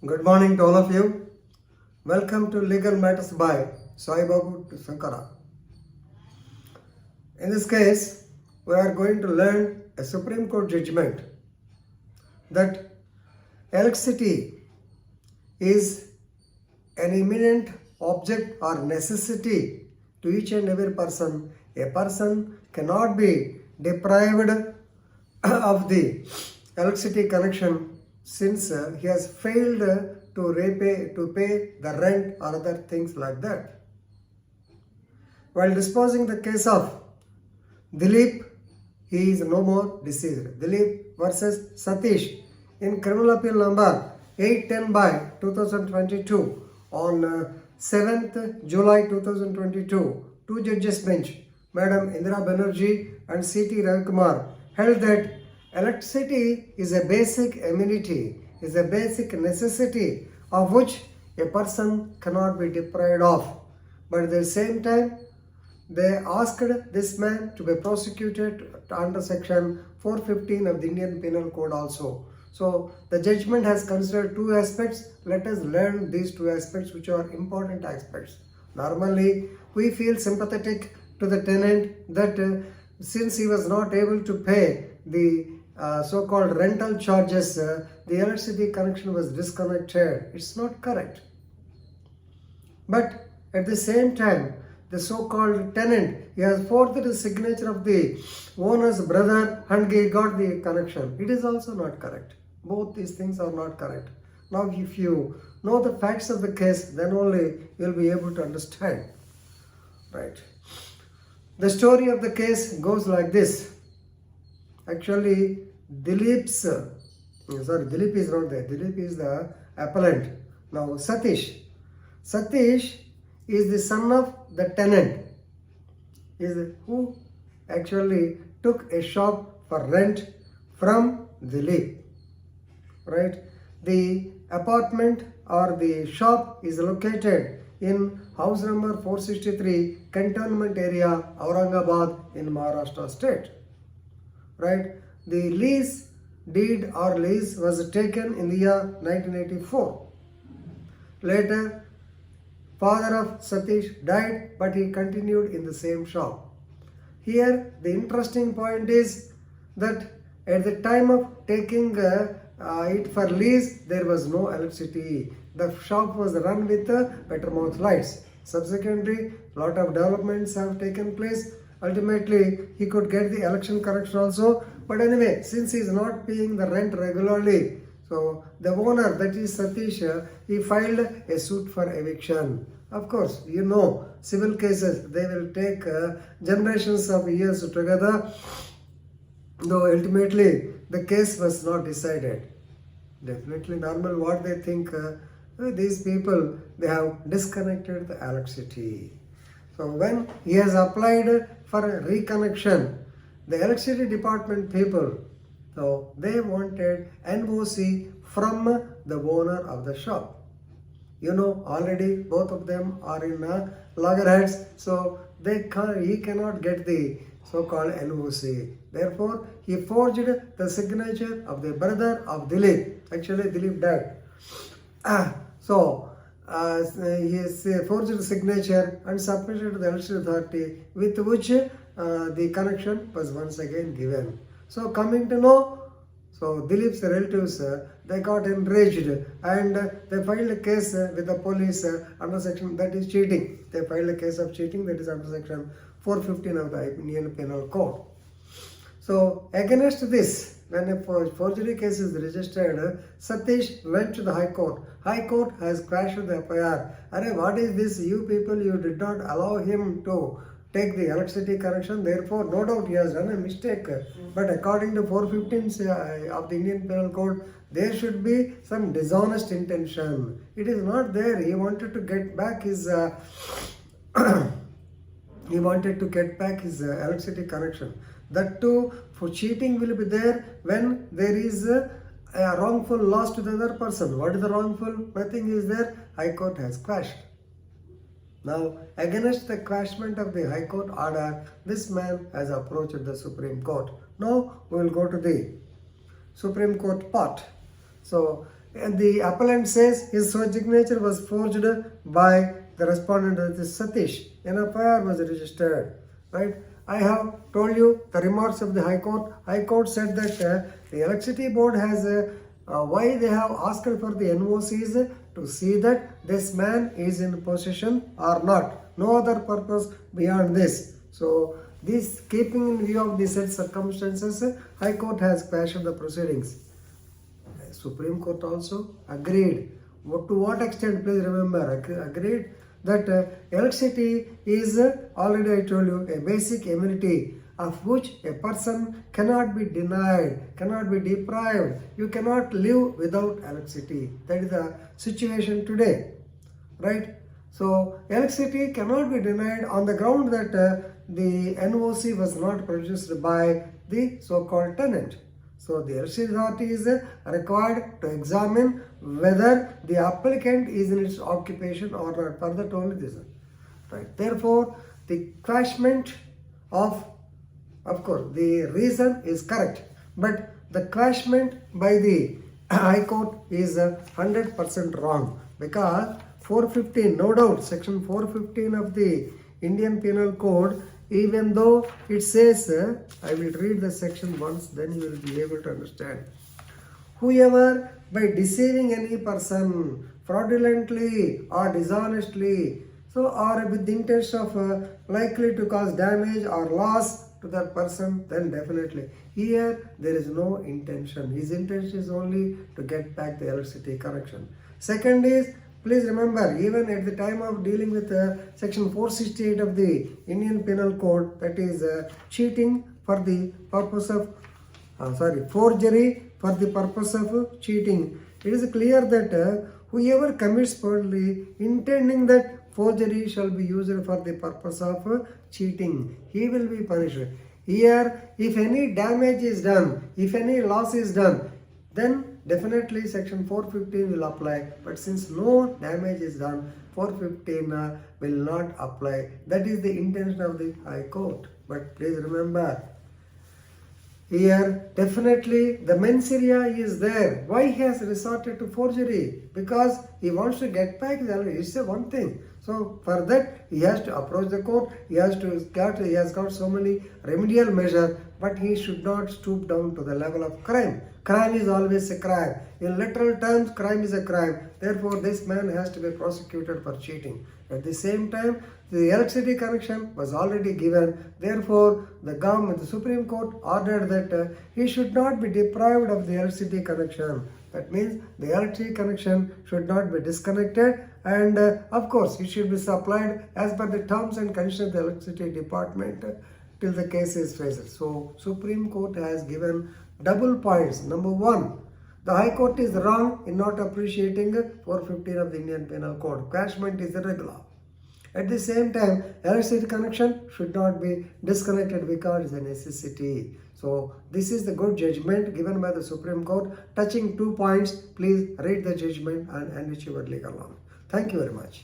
Good morning to all of you. Welcome to Legal Matters by Sai Babu Sankara. In this case, we are going to learn a Supreme Court judgment that electricity is an imminent object or necessity to each and every person. A person cannot be deprived of the electricity connection since he has failed to pay the rent or other things like that. While disposing the case of Dilip, he is no more deceased. Dilip versus Satish in criminal appeal number 810 by 2022 on 7th July 2022, two judges bench, Madam Indira Banerjee and C.T. Ravikumar, held that electricity is a basic amenity, is a basic necessity of which a person cannot be deprived of. But at the same time, they asked this man to be prosecuted under section 415 of the Indian Penal Code also. So the judgment has considered two aspects. Let us learn these two aspects, which are important aspects. Normally, we feel sympathetic to the tenant that since he was not able to pay the so-called rental charges, the electricity connection was disconnected. It's not correct. But at the same time, the so-called tenant, he has forged the signature of the owner's brother and he got the connection. It is also not correct. Both these things are not correct. Now, if you know the facts of the case, then only you will be able to understand. Right. The story of the case goes like this. Actually, Dilip is not there. Dilip is the appellant. Now, Satish is the son of the tenant, is who actually took a shop for rent from Dilip. Right? The apartment or the shop is located in house number 463, Cantonment area, Aurangabad in Maharashtra state. Right? The lease deed or lease was taken in the year 1984. Later, father of Satish died, but he continued in the same shop. Here, the interesting point is that at the time of taking it for lease, there was no electricity. The shop was run with Petromouth lights. Subsequently, a lot of developments have taken place. Ultimately, he could get the election correction also. But anyway, since he is not paying the rent regularly, so the owner, that is Satish, he filed a suit for eviction. Of course, you know, civil cases, they will take generations of years together, though ultimately the case was not decided. Definitely normal what they think, these people, they have disconnected the electricity. So when he has applied for a reconnection, the electricity department people, so they wanted NOC from the owner of the shop. You know, already both of them are in loggerheads, so he cannot get the so-called NOC. Therefore, he forged the signature of the brother of Dilip. Actually, Dilip died. He has forged the signature and submitted to the electricity authority, with which the connection was once again given. So coming to know, so Dilip's relatives, they got enraged and they filed a case with the police under section, that is cheating. They filed a case of cheating, that is under section 415 of the Indian Penal Code. So against this, when a forgery case is registered, Satish went to the High Court. High Court has quashed the FIR. Arey, what is this? You people, you did not allow him to take the electricity connection. Therefore, no doubt he has done a mistake. But according to 415 of the Indian Penal Code, there should be some dishonest intention. It is not there. He wanted to get back his electricity connection. That too, for cheating will be there when there is a wrongful loss to the other person. What is the wrongful? Nothing is there. High Court has quashed. Now, against the quashment of the High Court order, this man has approached the Supreme Court. Now, we will go to the Supreme Court part. So, And the appellant says his signature was forged by the respondent, that is Satish. An FIR was registered, right? I have told you the remarks of the High Court. High Court said that the Electricity Board has why they have asked for the NOCs to see that this man is in possession or not. No other purpose beyond this. So this, keeping in view of the said circumstances, High Court has quashed the proceedings. Supreme Court also agreed. To what extent, please remember, agreed that electricity is already I told you a basic amenity of which a person cannot be denied, cannot be deprived. You cannot live without electricity. That is the situation today, right? So electricity cannot be denied on the ground that the NOC was not produced by the so-called tenant. So the electricity authority is required to examine whether the applicant is in its occupation or not. For that only this, right? Therefore, the quashment of course, the reason is correct, but the quashment by the High Court is 100% wrong, because 415, no doubt, section 415 of the Indian Penal Code, even though it says, I will read the section once, then you will be able to understand. Whoever by deceiving any person fraudulently or dishonestly, so or with the intention of likely to cause damage or loss to that person, then definitely. Here there is no intention. His intention is only to get back the electricity connection. Second is, please remember, even at the time of dealing with section 468 of the Indian Penal Code, that is cheating for the purpose of, forgery for the purpose of cheating. It is clear that whoever commits perjury intending that forgery shall be used for the purpose of cheating, he will be punished. Here, if any damage is done, if any loss is done, then definitely section 415 will apply. But since no damage is done, 415 will not apply. That is the intention of the High Court. But please remember, here definitely the mens rea is there. Why he has resorted to forgery? Because he wants to get back the electricity. It's a one thing. So for that he has to approach the court. He has got so many remedial measures, but he should not stoop down to the level of crime. Crime is always a crime. In literal terms, crime is a crime. Therefore, this man has to be prosecuted for cheating. At the same time, the electricity connection was already given. Therefore, the government, the Supreme Court ordered that he should not be deprived of the electricity connection. That means the electricity connection should not be disconnected, and of course, it should be supplied as per the terms and conditions of the electricity department till the case is faced. So, Supreme Court has given double points. Number one, the High Court is wrong in not appreciating 415 of the Indian Penal Code. Quashment is irregular. At the same time, electricity connection should not be disconnected because it's a necessity. So this is the good judgment given by the Supreme Court touching 2 points. Please read the judgment and enrich your legal knowledge. Thank you very much.